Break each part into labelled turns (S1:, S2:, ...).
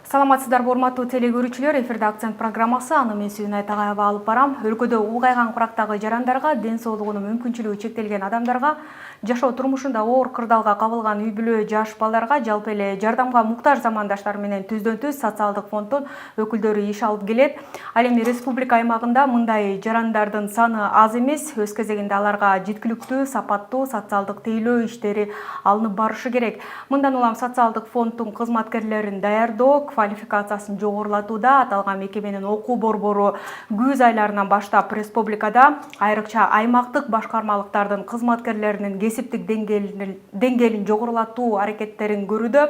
S1: Саламатсыздарбы урматтуу телекөрүүчүлөр, эфирде акцент программасы, аны мен Сүйүнай Тагаева алып барам. Өлкөдө улгайган курактагы жарандарга, ден соолугунун мүмкүнчүлүгү чектелген адамдарга, жашоо турмушунда оор кырдаалга кабылган үй бүлө жаш балдарга, жалпы эле жардамга муктаж замандаштар менен түздөн-түз социалдык фонддун өкүлдөрү иш алып келет. Ал эми республика аймагында мындай жарандардын саны аз эмес, өз кезегинде аларга жеткиликтүү, сапаттуу социалдык тейлөө иштери алынып барышы керек. Мындан улам социалдык фонддун кызматкерлерин даярдоо, квалификациясын жогорулатууда аталган мекеменин окуу борбору күз айларынан баштап республикада айрыкча аймактык башкармалыктардын кызматкерлеринин кесиптик деңгээлин жогорулатуу аракеттерин көрүүдө.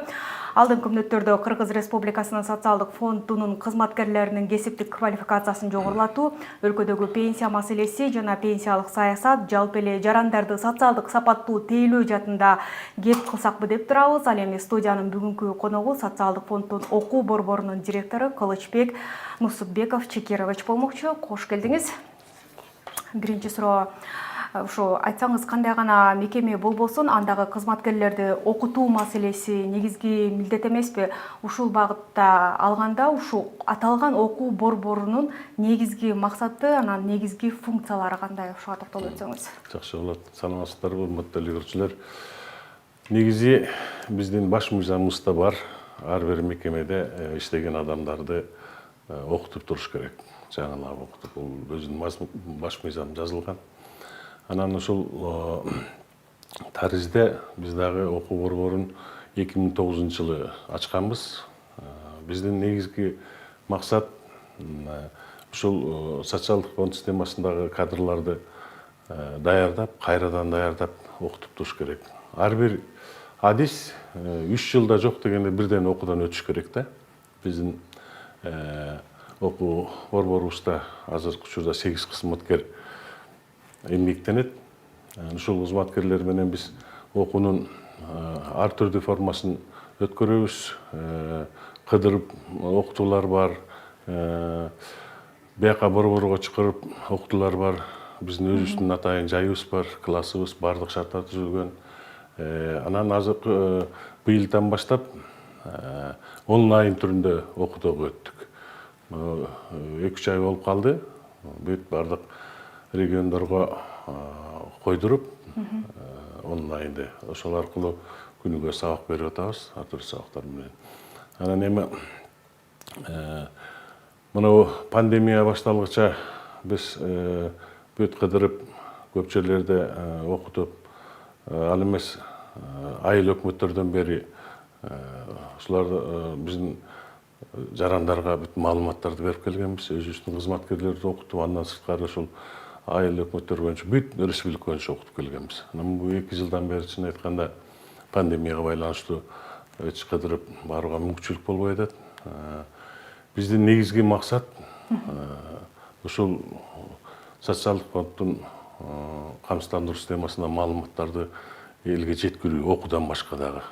S1: Алдыңкы мүнөттөрдө Кыргыз Республикасынын социалдык фондунун кызматкерлеринин кесиптик квалификациясын жогорулатуу, өлкөдөгү пенсия маселеси жана пенсиялык саясат, жалпы эле жарандарды социалдык сапаттуу тейлөө жаатында кеп кылсакпы деп турабыз. Ал эми студиянын бүгүнкү коногу социалдык фонддун окуу борборунун директору Кылычбек Нусупбеков Чекирович болмокчу. Кош келдиңиз. Биринчи суроо, ушу айтсаңыз, кандай гана мекеме болбосун, андагы кызматкерлерди окутуу маселеси негизги милдет эмеспи? Ушул багытта алганда, ушу аталган окуу борборунун негизги максаты, анан негизги функциялары кандай? Ушуга токтолуп өтсөңүз.
S2: Жакшы болот. Саламатсыздарбы, урматтуу телекөрүүчүлөр. Негизи биздин баш мыйзамыбызда бар, ар бир мекемеде иштеген адамдарды окутуп туруш керек. Жаңылап окутуп, бул өзүнүн баш мыйзам жазылган. Анан ушул таризде биз дагы окуу борборун 2009 жылы ачканбыз. Биздин негизги максат ушул социалдык фонд системасындагы кадрларды даярдап, кайрадан даярдап окутуп туруш керек. Ар бир адис 3 жылда жок дегенде бирден окуудан өтүш керек да. Биздин окуу борборубузда азыркы учурда 8 кызматкер эмгектенет. Ушул кызматкерлер менен биз окуунун ар түрдүү формасын өткөрөбүз. Кыдырып окутуулар бар, бияка борборго чакырып окутуулар бар. Биздин өзүбүздүн атайын жайыбыз бар, классыбыз, бардык шарттар түзүлгөн. Анан азыркы быйылдан баштап онлайн түрүндө окутууга өттүк. 2-3 ай болуп калды. Бүт бардык региондорго койдуруп онлайнды. Ошол аркылуу күнүгө сабак берип атабыз, ар түрдүү сабактар менен. Анан эми мына пандемия башталгыча биз бүт кыдырып көп жерлерде окутуп, ал эмес айыл өкмөттөрдөн бери ушуларды биздин жарандарга бүт маалыматтарды берип келгенбиз. Өзүбүздүн кызматкерлерди окутуп, андан сырткары ушул айыл өкмөттөр боюнча бүт республика боюнча окутуп келгенбиз. Анан бул 2 жылдан бери чын айтканда пандемияга байланыштуу эч кыдырып барууга мүмкүнчүлүк болбой атат. Биздин негизги максат ушул социалдык фонддун камсыздандыруу системасына маалыматтарды элге жеткирүү, окуудан башка дагы.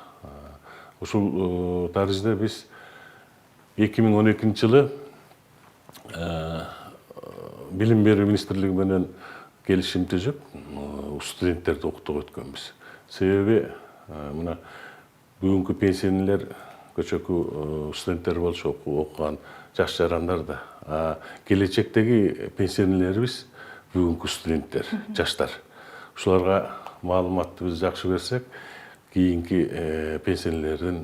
S2: Ушул таризде биз 2012 жылы Билим берүү министрлиги менен келишим түзүп, студенттерди окутууга өткөнбүз. Себеби мына бүгүнкү пенсионерлер көчөкү студенттер болчу, окуган жаш жарандар да. Келечектеги пенсионерлерибиз бүгүнкү студенттер, жаштар. Ушуларга маалыматты биз жакшы берсек, кийинки пенсионерлердин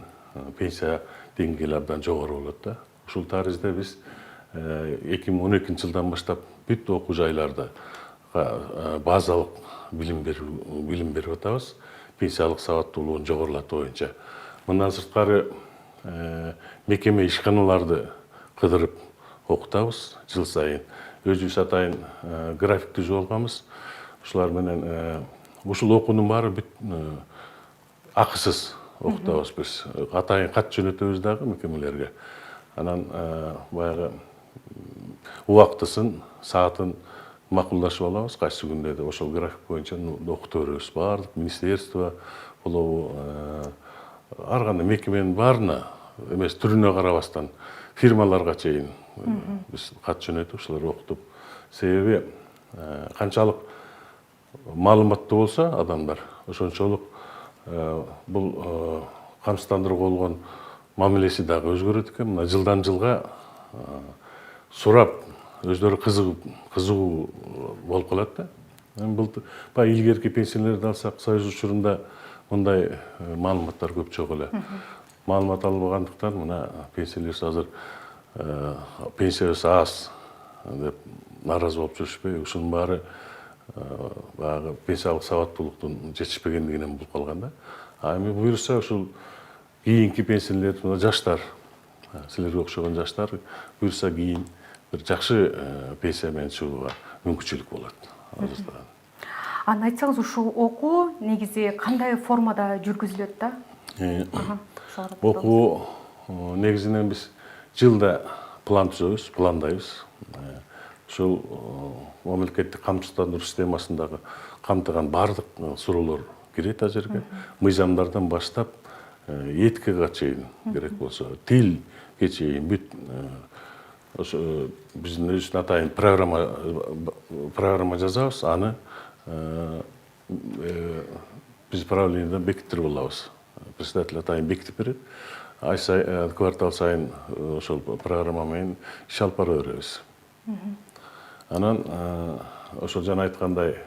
S2: пенсия деңгээли абдан жогору болот да. Ушул таризде биз 2012 жылдан баштап бүт окуу жайларда базалык билим берип атабыз. Пенсиялык сабаттуулугун жогорулатуу боюнча. Мындан сырткары мекеме ишканаларды кыдырып окутабыз жыл сайын. Өзүбүз атайын график түзүп алганбыз. Ушулар менен ушул окуунун баары бүт акысыз окутабыз биз. Атайын кат жөнөтөбүз дагы мекемелерге. Анан баягы убактысын, саатын макулдашып алабыз. Кайсы күндө ошол график боюнча окута беребиз. Бардык министерство болобу, ар кандай мекеменин баарына эмес түрүнө карабастан фирмаларга чейин биз кат жөнөтүп, ушулар окутуп. Себеби канчалык маалыматтуу болсо адамдар, ошончолук бул камсыздандырууга болгон мамилеси дагы өзгөрөт экен. Мына жылдан жылга сурап өздөрү кызыгуу болуп калат да. Эми баягы илгерки пенсиялерди алсак, Союз учурунда мындай маалыматтар көп жок эле. Маалымат албагандыктан мына пенсиялерибиз азыр пенсиябыз аз деп нааразы болуп жүрүшпөйбү? Ушунун баары баягы пенсиялык сабаттуулуктун жетишпегендигинен болуп калган да. Эми буюрса ушул кийинки пенсиялер, мына жаштар, силерге окшогон жаштар буюрса кийин бир жакшы пенсия менен чыгууга мүмкүнчүлүк болот.
S1: Аны айтсаңыз, ушул окуу негизи кандай формада жүргүзүлөт да?
S2: Окуу негизинен биз жылда план түзөбүз, пландайбыз. Ушул мамлекеттик камсыздандыруу системасындагы камтыган баардык суроолор кирет ал жерге. Мыйзамдардан баштап этикага чейин керек болсо, тилге чейин бүт ошо биздин өзүбүздүн атайын программа жазабыз, аны биз правлениеден бекиттирип алабыз. Председатель атайын бекитип берет. Квартал сайын ошол программа менен иш алып бара беребиз. Анан ошол жана айткандай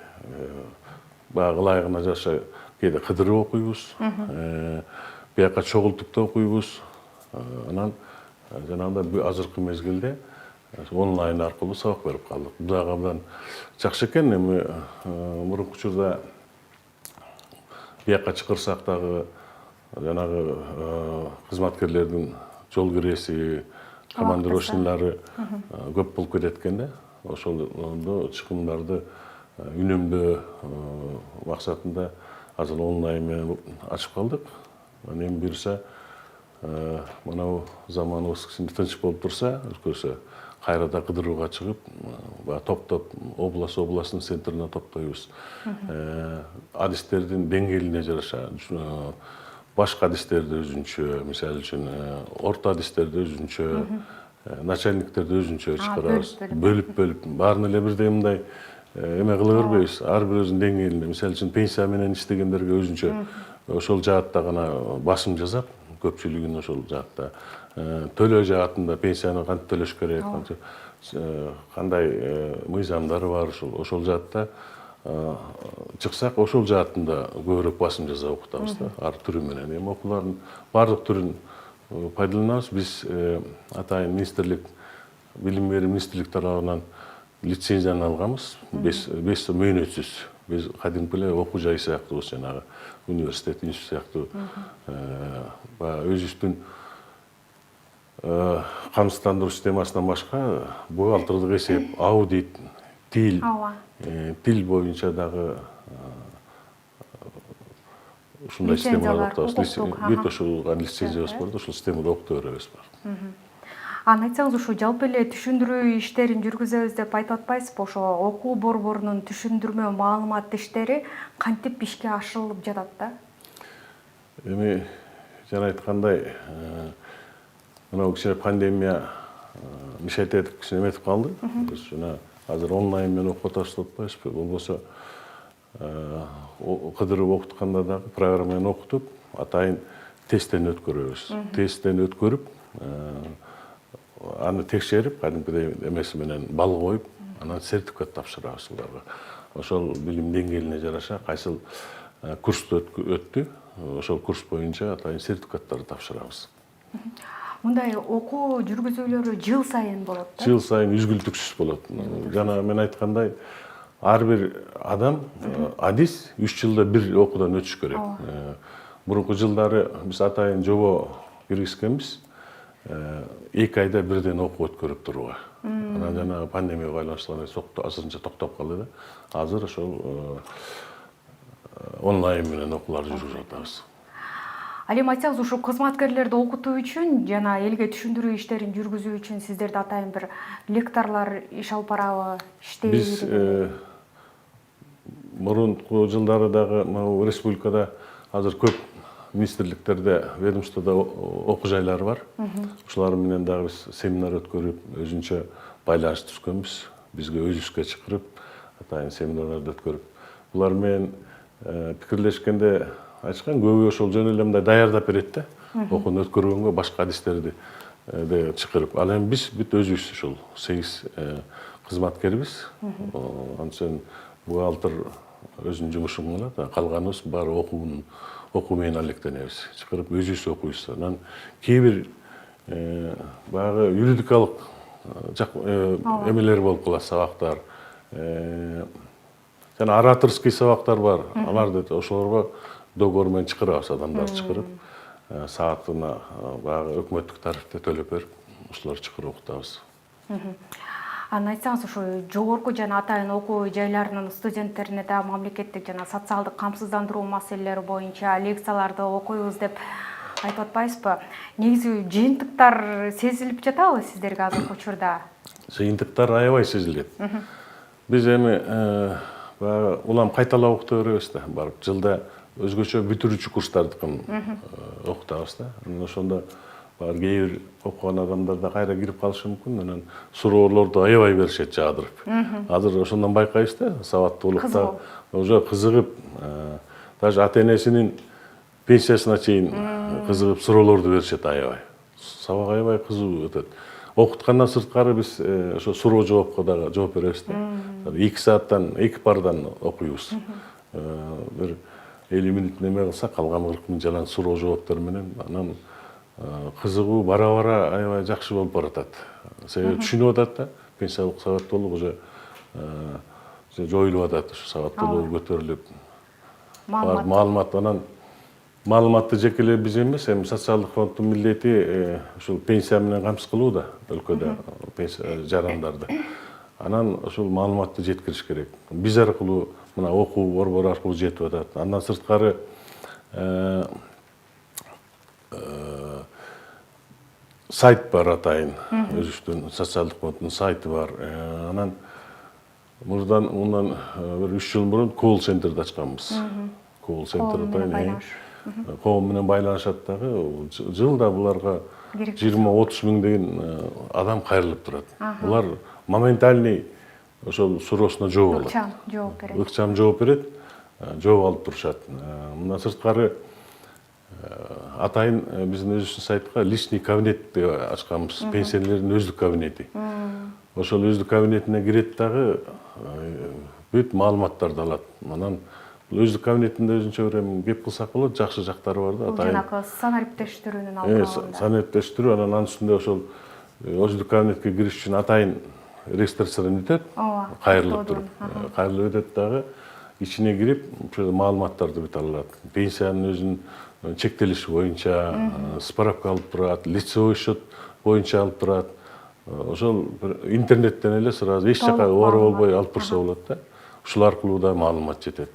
S2: баягы ылайыгына жараша кээде кыдырып окуйбуз, бияка чогултуп да окуйбуз. Анан жанагындай азыркы мезгилде онлайн аркылуу сабак берип калдык. Бул дагы абдан жакшы экен. Эми мурунку учурда бияка чакырсак дагы жанагы кызматкерлердин жол киреси, командировочныйлары көп болуп кетет экен да. Ошолдо чыгымдарды үнөмдөө максатында азыр онлайн менен ачып калдык. Эми буюрса мына заманыбыз кичине тынч болуп турса, өзгөчө кайрада кыдырууга чыгып, топтоп областын центрине топтойбуз. Адистердин деңгээлине жараша башкы адистерди өзүнчө, мисалы үчүн орто адистерди өзүнчө, начальниктерди өзүнчө чыгарабыз. Бөлүп баарын эле бирдей мындай эме кыла бербейбиз. Ар бир өзүнүн деңгээлинде, мисалы үчүн пенсия менен иштегендерге өзүнчө ошол жаатта гана басым жасап, көпчүлүгүн ошол жаатта төлөө жаатында пенсияны кантип төлөш керек, кандай мыйзамдары бар, ошол жаатта чыксак, ошол жаатында көбүрөөк басым жасап окутабыз да, ар түрү менен. Эми окуулардын баардык түрүн пайдаланабыз. Биз атайын министрлик, билим берүү министрлик тарабынан лицензияны алганбыз, 5 жыл мөөнөтсүз. Биз кадимки эле окуу жай сыяктуу, жанагы университет, институт сыяктуу өзүбүздүн камсыздандыруу системасынан башка бухгалтердик эсеп, аудит, тил боюнча дагы ушундай системалар окутабыз. Бүт ошол лицензиябыз бар да, ошол системада окута беребиз.
S1: Аны айтсаңыз, ушу жалпы эле түшүндүрүү иштерин жүргүзөбүз деп айтып атпайсызбы? Ошо окуу борборунун түшүндүрмө маалымат иштери кантип ишке ашырылып жатат да?
S2: Эми жана айткандай, мына кичине пандемия мешать этип кичине эметип калды. Биз жана азыр онлайн менен окуп атабыз деп атпайбызбы? Болбосо кыдырып окутканда дагы программа менен окутуп, атайын тесттен өткөрөбүз. Тесттен өткөрүп, аны текшерип, кадимкидей эмеси менен бал коюп, анан сертификат тапшырабыз уларга. Ошол билим деңгээлине жараша кайсыл курсту өттү, ошол курс боюнча атайын сертификаттарды тапшырабыз.
S1: Мындай окуу жүргүзүүлөрү жыл сайын болот да?
S2: Жыл сайын үзгүлтүксүз болот. Жана мен айткандай, ар бир адам, адис 3 жылда бир окуудан өтүш керек. Мурунку жылдары биз атайын жобо киргизгенбиз. 2 айда бирден окуу өткөрүп турууга. Анан жана пандемияга байланыштуу азырынча токтоп калды да. Азыр ошол онлайн менен окууларды жүргүзүп атабыз.
S1: Ал эми айтсаңыз, ушу кызматкерлерди окутуу үчүн жана элге түшүндүрүү иштерин жүргүзүү үчүн сиздерде атайын бир лекторлор иш алып барабы, иштейби?
S2: Биз мурунку жылдары дагы республикада азыр көп министрликтерде, ведомствода окуу жайлары бар. Ушулар менен дагы биз семинар өткөрүп, өзүнчө байланыш түзгөнбүз. Бизге өзүбүзгө чакырып, атайын семинарларды өткөрүп. Булар менен пикирлешкенде айткан, көбү ошол жөн эле мындай даярдап берет да. окууну өткөргөнгө башка адистерди де чакырып, ал эми биз бүт өзүбүз ушул 8 кызматкербиз. Антсен бухгалтер өзүнүн жумушун кылат, калганыбыз баары окуу менен алектенебиз. Чакырып өзүбүз окуйбуз. Анан кээ бир баягы юридикалык эмелер болуп калат, сабактар. Жана ораторский сабактар бар. Аларды ошолорго договор менен чакырабыз, адамдарды чакырып, саатына баягы өкмөттүк тарифте төлөп берип, ошолорду чакырып окутабыз.
S1: Анан айтсаңыз, ушу жогорку жана атайын окуу жайларынын студенттерине да мамлекеттик жана социалдык камсыздандыруу маселелери боюнча лекцияларды окуйбуз деп айтып атпайсызбы? Негизи жыйынтыктар сезилип жатабы сиздерге азыркы учурда?
S2: Жыйынтыктар аябай сезилет. Биз эми баягы улам кайталап окута беребиз да, барып жылда өзгөчө бүтүрүүчү курстардыкын окутабыз да. Ошондо кээ бир окуган адамдар да кайра кирип калышы мүмкүн. Анан суроолорду аябай беришет жаадырып. Азыр ошондон байкайбыз да, сабаттуулукта уже кызыгып, даже ата-энесинин пенсиясына чейин кызыгып суроолорду беришет аябай. Сабак аябай кызуу өтөт. Окуткандан сырткары биз ошо суроо жоопко дагы жооп беребиз да. 2 сааттан, 2 пардан окуйбуз. Бир 50 мүнөт неме кылсак, калган 40 мүнөт жалаң суроо жооптор менен, анан кызыгуу бара-бара аябай жакшы болуп баратат. Себеби түшүнүп атат да, пенсиялык сабаттуулук уже жоюлуп атат, ушу сабаттуулугу көтөрүлүп. Маалымат анан маалыматты жекелеп биз эмес, эми социалдык фонддун милдети ушул пенсия менен камсыз кылуу да, өлкөдө пенсия жарандарды. Анан ушул маалыматты жеткириш керек. Биз аркылуу, мына окуу борбору аркылуу жетип атат. Андан сырткары сайт бар, атайын өзүбүздүн социалдык фонддун сайты бар. Анан мындан бир 3 жыл мурун колл центрди ачканбыз. Колл центр атайын коом менен байланышат дагы, жылда буларга 20-30 миңдеген адам кайрылып турат. Булар моментальный ошол суроосуна жооп алат.
S1: Ыкчам жооп берет.
S2: Ыкчам жооп берет, жооп алып турушат. Мындан сырткары атайын биздин өзүбүздүн сайтка личный кабинет деп ачканбыз, пенсионерлердин өздүк кабинети. Ошол өздүк кабинетине кирет дагы бүт маалыматтарды алат. Анан өздүк кабинетинде өзүнчө бир эми кеп кылсак болот, жакшы жактары бар да, атайын.
S1: Жанакы санариптештирүүнүн алкагында.
S2: Санариптештирүү, анан анын үстүндө ошол өздүк кабинетке кириш үчүн атайын регистрациядан өтөт, кайрылып туруп. Кайрылып өтөт дагы, ичине кирип, ошол маалыматтарды бүт алат. Пенсиянын өзүнүн чектелиши боюнча справка алып турат, лицевой счет боюнча алып турат. Ошол интернеттен эле сразу эч жака оора болбой алып турса болот да. Ушул аркылуу да маалымат жетет.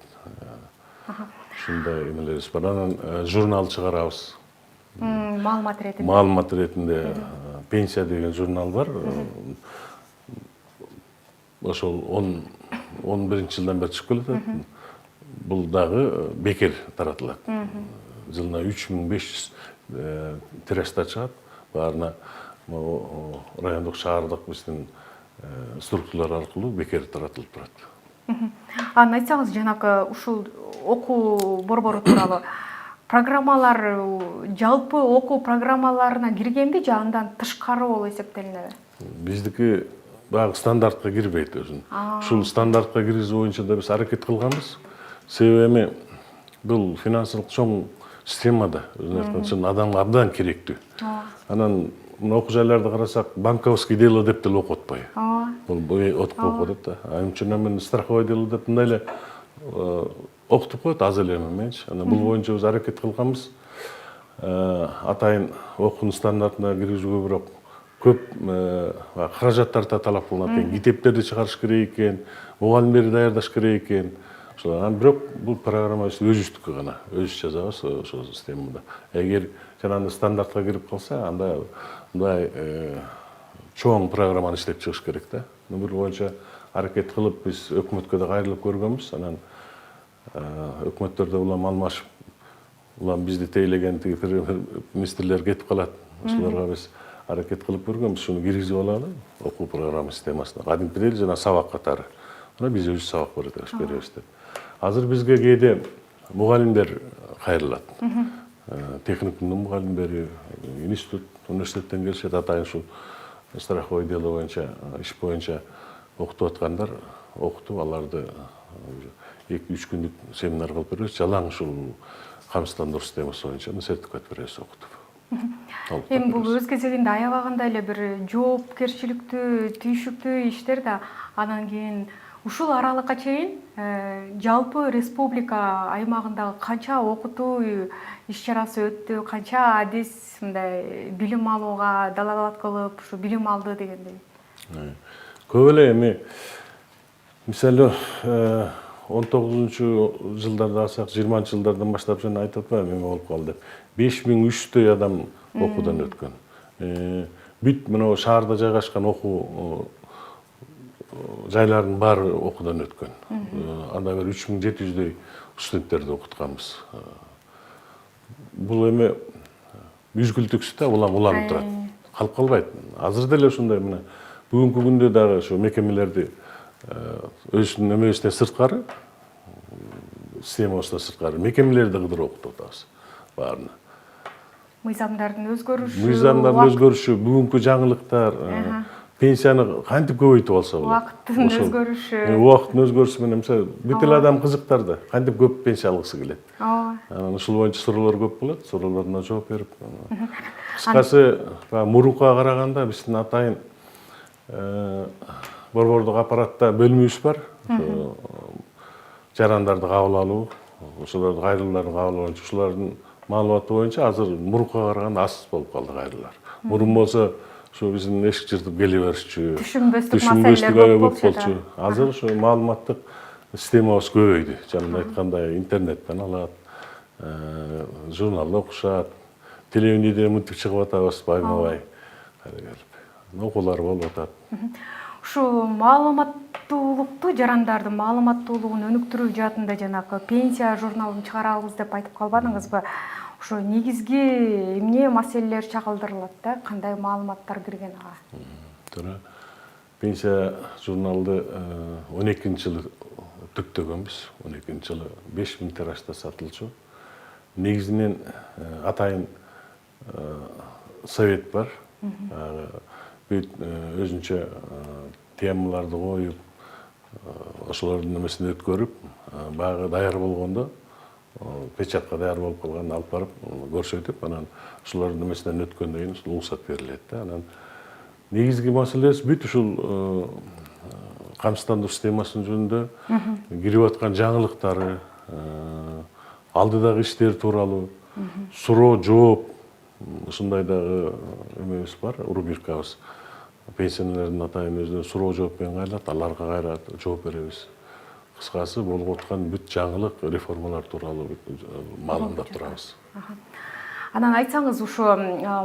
S2: Ушундай эмелерибиз бар. Анан журнал чыгарабыз. Маалымат иретинде пенсия деген журнал бар. Ошол 11-жылдан бери чыгып келатат. Бул дагы бекер таратылат. Жылына 3500 тиражда чыгат. Баарына райондук, шаардык биздин структуралар аркылуу бекер таратылып турат.
S1: Анан айтсаңыз, жанакы ушул окуу борбору тууралуу программалар жалпы окуу программаларына киргенби же андан тышкары болуп эсептелинеби?
S2: Биздики баягы стандартка кирбейт өзүн. Ушул стандартка киргизүү боюнча да биз аракет кылганбыз. Себеби эми бул финансылык чоң система да, өзүнүн айтканча адамга абдан керектүү. Анан окуу жайларды карасак, банковский дело деп деле окуп атпайбы. Бул окуп атат да. Анын үчүн мен страховой дело деп мындай эле окутуп коет аз эле менчи. Анан бул боюнча биз аракет кылганбыз. Атайын окуунун стандартына киргизүүгө бирок көп каражаттар талап кылынат экен. Китептерди чыгарыш керек экен, мугалимдерди даярдаш керек экен. Анан бирок бул программа өзүбүздүкү гана, өзүбүз жазабыз ошол системада. Эгер жанагы стандартка кирип калса, анда мындай чоң программаны иштеп чыгыш керек да. Бул боюнча аракет кылып биз өкмөткө да кайрылып көргөнбүз. Анан өкмөттөрдө улам алмашып, улам бизди тейлеген министрлер кетип калат. Ошолорго биз аракет кылып көргөнбүз, шуну киргизип алалы окуу программа системасына. Кадимки эле жана сабак катары. Анан биз өзүбүз сабак беребиз деп. Азыр бизге кээде мугалимдер кайрылат. техникумдун мугалимдери, институт, университеттен келишет, атайын ушул страховой дело боюнча, иш боюнча окутуп аткандар окутуп, аларды 2-3 күндүк семинар кылып беребиз. Жалаң ушул камсыздандыруу системасы боюнча сертификат беребиз окутуп.
S1: Эми бул өз кезегинде аябаганда эле бир жоопкерчиликтүү, түйшүктүү иштер да. Анан кийин ушул аралыкка чейин жалпы республика аймагындагы канча окутуу иш-чарасы өттү, канча адис мындай билим алууга далалат кылып, ушу билим алды дегендей.
S2: Көп эле эми мисалы 19-жылдарда алсак, 20-жылдардан баштап жана айтып атпайбы эме болуп калды деп. 5300 адам окуудан өткөн. Бүт мына шаарда жайгашкан окуу жайлардын баары окуудан өткөн. Анда бир 3700дөй студенттерди окутканбыз. Бул эми үзгүлтүксүз да, улам турат. Калып калбайт. Азыр деле ушундай мына бүгүнкү күндө дагы ошо мекемелерди өзүнүн эмебизине сырткары, системабызда сырткары мекемелерди кыдырып окутуп атабыз баарына.
S1: Мыйзамдардын
S2: өзгөрүшү, бүгүнкү жаңылыктар, пенсияны кантип көбөйтүп алса болот. Убакыттын өзгөрүшү менен мисалы бүт эле адам кызыктар да, кантип көп пенсия алгысы келет. Анан ушул боюнча суроолор көп болот, суроолоруна жооп берип. Кыскасы, мурункуга караганда биздин атайын борбордук аппаратта бөлүмүбүз бар. Жарандарды кабыл алуу, ошолордун кайрылууларын кабыл алуу боюнча, ушулардын маалыматы боюнча азыр мурункуга караганда аз болуп калды кайрылуулар. Мурун болсо ушу биздин эшик жыртып келе беришчү,
S1: түшүнбөстүк маселелер көп болчу.
S2: Азыр ушу маалыматтык системабыз көбөйдү. Жана айткандай интернеттен алат, журнал окушат, телевидениеде мынтип чыгып атабыз байма-бай. Окуулар болуп атат.
S1: Ушу маалыматтуулукту, жарандардын маалыматтуулугун өнүктүрүү жаатында жанагы пенсия журналын чыгарабыз деп айтып калбадыңызбы? Ушу негизги эмне маселелер чагылдырылат да, кандай маалыматтар кирген ага?
S2: Туура. Пенсия журналды 12-жылы түптөгөнбүз. 12-жылы 5000 тиражда сатылчу. Негизинен атайын совет бар. Өзүнчө темаларды коюп, ошолордун эмесин өткөрүп, баягы даяр болгондо, печатка даяр болуп калганда алып барып көрсөтүп, анан ошолордун эмесинен өткөндөн кийин уруксат берилет да. Анан негизги маселеси бүт ушул камсыздандыруу системасынын жөнүндө кирип аткан жаңылыктары, алдыдагы иштер тууралуу суроо жооп, ушундай дагы эмебиз бар, рубрикабыз. Пенсионерлердин атайын өзүнө суроо жооп менен кайрылат, аларга кайра жооп беребиз. Кыскасы болуп аткан бүт жаңылык, реформалар тууралуу маалымдап турабыз.
S1: Анан айтсаңыз, ушу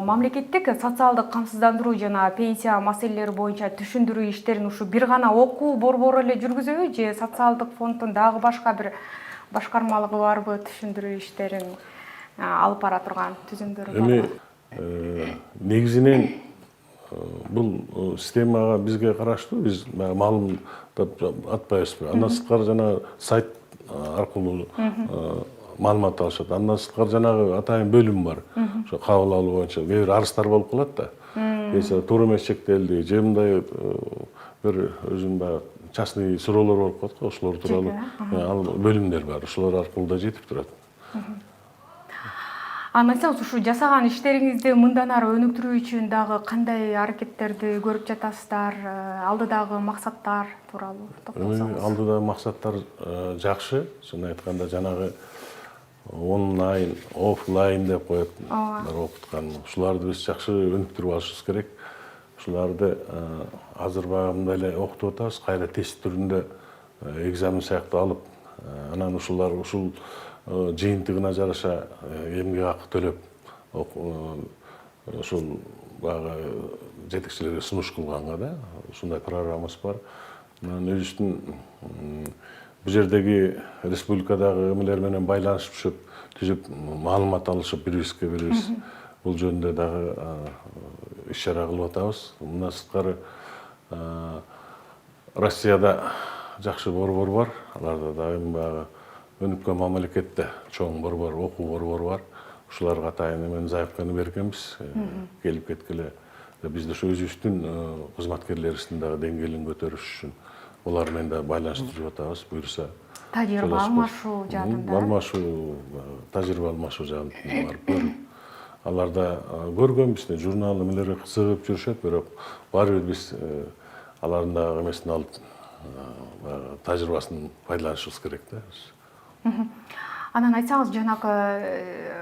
S1: мамлекеттик социалдык камсыздандыруу жана пенсия маселелери боюнча түшүндүрүү иштерин ушу бир гана окуу борбору эле жүргүзөбү же социалдык фонддун дагы башка бир башкармалыгы барбы түшүндүрүү иштерин алып бара турган түзүмдөр бар?
S2: Эми негизинен бул системага бизге караштуу, биз маалымдап атпайбызбы. Андан сырткары жана сайт аркылуу маалымат алышат. Андан сырткары жанагы атайын бөлүм бар. Ошо кабыл алуу боюнча кээ бир арыздар болуп калат да. Пенсия туура эмес чектелди, же мындай бир өзүнүн баягы частный суроолор болуп калат го, ошолор тууралуу бөлүмдөр бар. Ошолор аркылуу да жетип турат.
S1: Айтсаңыз, ушу жасаган иштериңизди мындан ары өнүктүрүү үчүн дагы кандай аракеттерди көрүп жатасыздар? Алдыдагы максаттар тууралуу токтолсоңуз.
S2: Алдыдагы максаттар жакшы. Жана айтканда жанагы онлайн, офлайн деп коет, окуткан. Ушуларды биз жакшы өнүктүрүп алышыбыз керек. Ушуларды азыр багымда эле окутуп атабыз. Кайра тест түрүндө экзамен сыяктуу алып, анан ушул жыйынтыгына жараша эмгек акы төлөп, ушул баягы жетекчилерге сунуш кылганга да, ушундай программабыз бар. Анан өзүбүздүн бул жердеги республикадагы эмелер менен байланышып түзүп, маалымат алышып бири-бирибизге беребиз. Бул жөнүндө дагы иш-чара кылып атабыз. Мындан сырткары Россияда жакшы борбор бар. Аларда дайым баягы өнүккөн мамлекетте чоң борбор, окуу борбору бар. ушуларга атайын эмен заявканы бергенбиз. Келип кеткиле бизде ошо өзүбүздүн кызматкерлерибиздин дагы деңгээлин көтөрүш үчүн олар менен да байланыштырып атабыз. Буюрса
S1: тажрыйба алмашуу жаатында.
S2: Алмашуу, тажрыйба алмашуу жаатында барып көрүп, аларда көргөнбүз, журнал эмелерге кызыгып жүрүшөт, бирок баары бир биз алардын дагы эмесин алып, тажрыйбасын пайдаланышыбыз керек да.
S1: Анан айтсаңыз, жанагы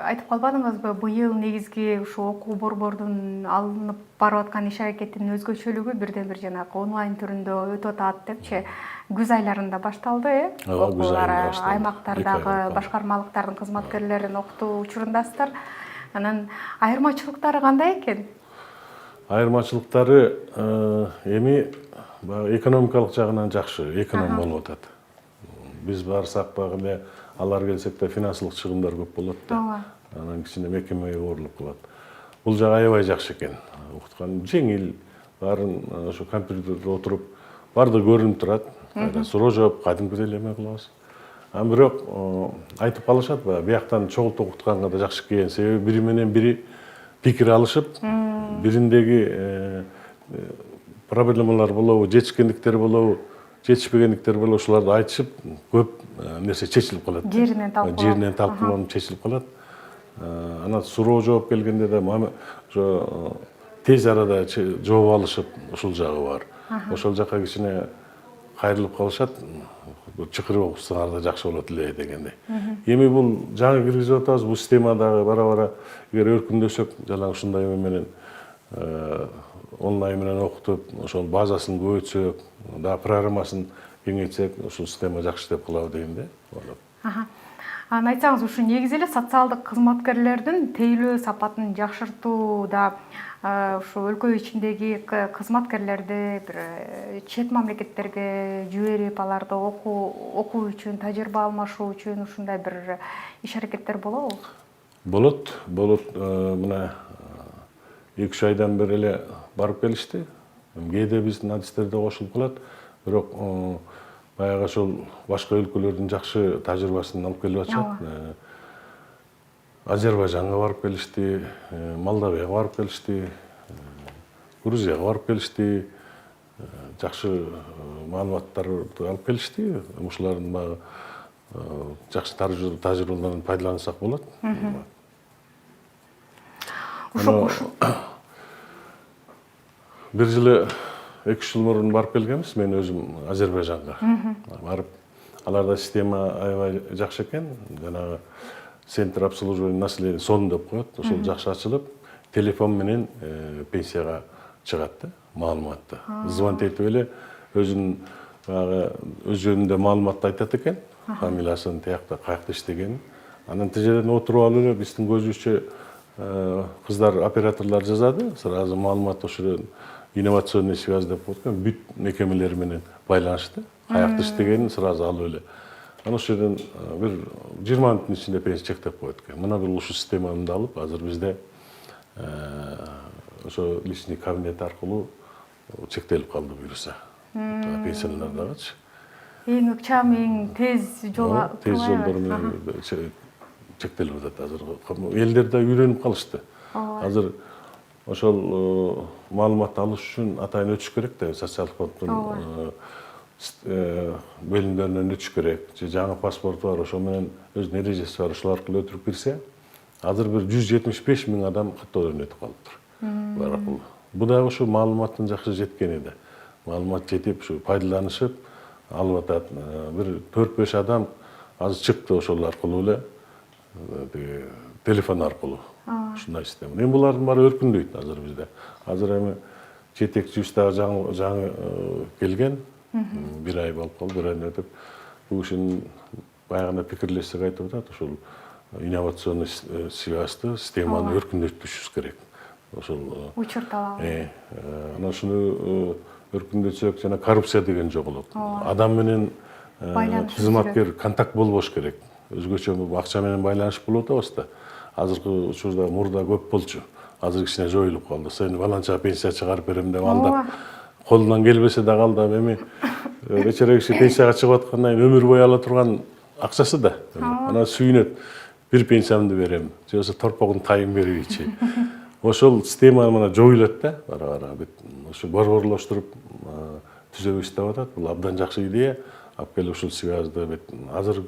S1: айтып калбадыңызбы, быйыл негизги ушу окуу борбордун алынып барып аткан иш аракетинин өзгөчөлүгү бирден бир жанагы онлайн түрүндө өтүп атат депчи, күз айларында башталды,
S2: Ооба, күз айында башталды.
S1: Аймактардагы башкармалыктардын кызматкерлерин окутуу учурундасыздар. Анан айырмачылыктары кандай экен?
S2: Айырмачылыктары эми экономикалык жагынан жакшы, эконом болуп атат. Биз барсак багы алар келсек да финансылык чыгымдар көп болот да. Анан кичине мекемеге орулуп калат. Бул жагы аябай жакшы экен. Окуткан жеңил, баарын ошо компьютерде отуруп, баардыгы көрүнүп турат. Суроо жооп кадимкидей эле эме кылабыз. Бирок айтып калышат, бияктан чогултуп окутканга да жакшы экен. Себеби бири менен бири пикир алышып, бириндеги проблемалар болобу, жетишкендиктер болобу, жетишпегендиктер болобу, ушуларды айтышып, көп нерсе чечилип калат. Жеринен талкууланып чечилип калат. Анан суроо жооп келгенде да ошо тез арада жооп алышып, ушул жагы бар. Ошол жака кичине кайрылып калышат. Чакырып окусаңар да жакшы болот эле дегендей. Эми бул жаңы киргизип атабыз, бул система дагы бара-бара эгер өркүндөсөк, жана ушундай менен онлайн менен окутуп, ошол базасын көбөйтсөк, да программасын кеңейтсек, ушул система жакшы деп калабы дегенде.
S1: Анан айтсаңыз, ушу негизи эле социалдык кызматкерлердин тейлөө сапатын жакшыртууда ушу өлкө ичиндеги кызматкерлерди бир чет мамлекеттерге жиберип, аларды окуу үчүн, тажрыйба алмашуу үчүн ушундай бир иш аракеттер болобу?
S2: Болот. Мына 2-3 айдан бери эле барып келишти. Кээде биздин адистер да кошулуп калат. Бирок баягы ошол башка өлкөлөрдүн жакшы тажрыйбасын алып келип атышат. Азербайжанга барып келишти, Молдовияга барып келишти, Грузияга барып келишти. Жакшы маалыматтарды алып келишти. Ушулардын багы жакшы тажрыйбаларын пайдалансак болот. Бир жылы 2 жыл мурун барып келгенбиз, мен өзүм Азербайжанга. Барып, аларда система аябай жакшы экен. Жанагы центр обслуживания населения сон деп коет. Ошол жакшы ачылып, телефон менен пенсияга чыгат да, маалыматты. Звонить этип эле өзүнүн өз жөнүндө маалыматты айтат экен. Фамилиясын, каякта иштегенин. Анан тижерден отуруп алып эле биздин көзүбүзчө кыздар, операторлор жазады. Сразу маалымат ошо инновационный связь деп коет. Бүт мекемелер менен байланышты. Каякта иштегенин сразу алып эле. Анан ошол жерден бир 20 мүнөттүн ичинде пенсия чектеп коет экен. Мына бул ушул системаны алып, азыр бизде ошо личный кабинет аркылуу чектелип калды буюрса. Пенсиялардагычы.
S1: Эң ыкчам, эң тез
S2: жолдор менен чектелип атат азыр. Элдер да үйрөнүп калышты. Азыр ошол маалыматты алыш үчүн атайын өтүш керек да, социалдык фонддун бөлүмдөрүнөн өтүш керек. Жаңы паспорту бар, ошол менен өзүнүн эрежеси бар, ошол аркылуу өтүрүп кирсе, азыр бир 175 000 адам каттоодон өтүп калыптыр. Бул дагы ушу маалыматтын жакшы жеткени да. Маалымат жетип, ушу пайдаланышып алып атат. Бир 4-5 адам азыр чыкты ошол аркылуу эле, телефон аркылуу. Ушундай система. Эми булардын баары өркүндөйт азыр бизде. Азыр эми жетекчибиз дагы жаңы келген. 1 ай болуп калды, 1 айдан өтүп. Бул кишинин баягында пикирлешсек айтып атат, ошол инновационный связьты, системаны өркүндөтүшүбүз керек. Ошол
S1: учурт алабыз.
S2: Анан ушуну өркүндөтсөк, жана коррупция деген жоголот. Адам менен кызматкер контакт болбош керек. Өзгөчө акча менен байланышып болуп атабыз да. Азыркы учурда мурда көп болчу. Азыр кичине жоюлуп калды. Сени баланча пенсия чыгарып берем деп алдап, колунан келбесе да алдап, эми бечара киши пенсияга чыгып аткандан кийин өмүр бою ала турган акчасы да. Анан сүйүнөт. бир пенсиямды берем, же болбосо торпогун тайын бербейчи. Ошол система мына жоюлат да, бара-бара. Ошо борборлоштуруп түзөбүз деп атат. Бул абдан жакшы идея. Алып келип ушул связьды азыр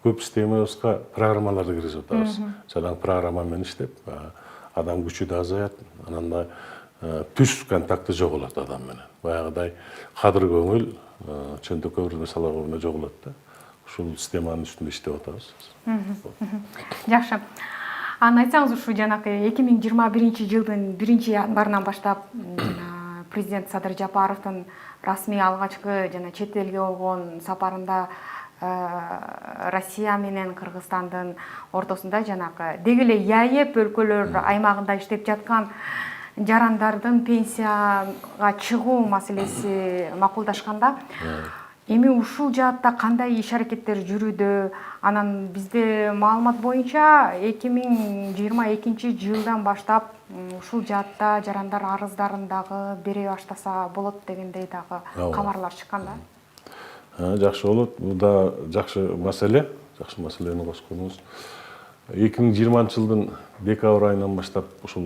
S2: көп системабызга программаларды киргизип атабыз. Жалаң программа менен иштеп, адам күчү да азаят, анан да түз контакты жоголот адам менен. Баягыдай кадыр көңүл чөндөккө бирден сала көбүнө жоголот да. Ушул системанын үстүндө иштеп атабыз.
S1: Жакшы. Анан айтсаңыз, ушу жанакы 2021 жылдын 1-январынан баштап президент Садыр Жапаровдун расмий алгачкы жана чет элге болгон сапарында Россия менен Кыргызстандын ортосунда жанакы деги эле ЯЭП өлкөлөр аймагында иштеп жаткан жарандардын пенсияга чыгуу маселеси макулдашканда, эми ушул жаатта кандай иш-аракеттер жүрүүдө? Анан бизде маалымат боюнча 2022 жылдан баштап ушул жаатта жарандар арыздарын дагы бере баштаса болот дегендей дагы кабарлар чыккан да.
S2: Жакшы болот. Бул да жакшы маселе. Жакшы маселени косконуңуз. 2020 жылдын декабрь айынан баштап ушул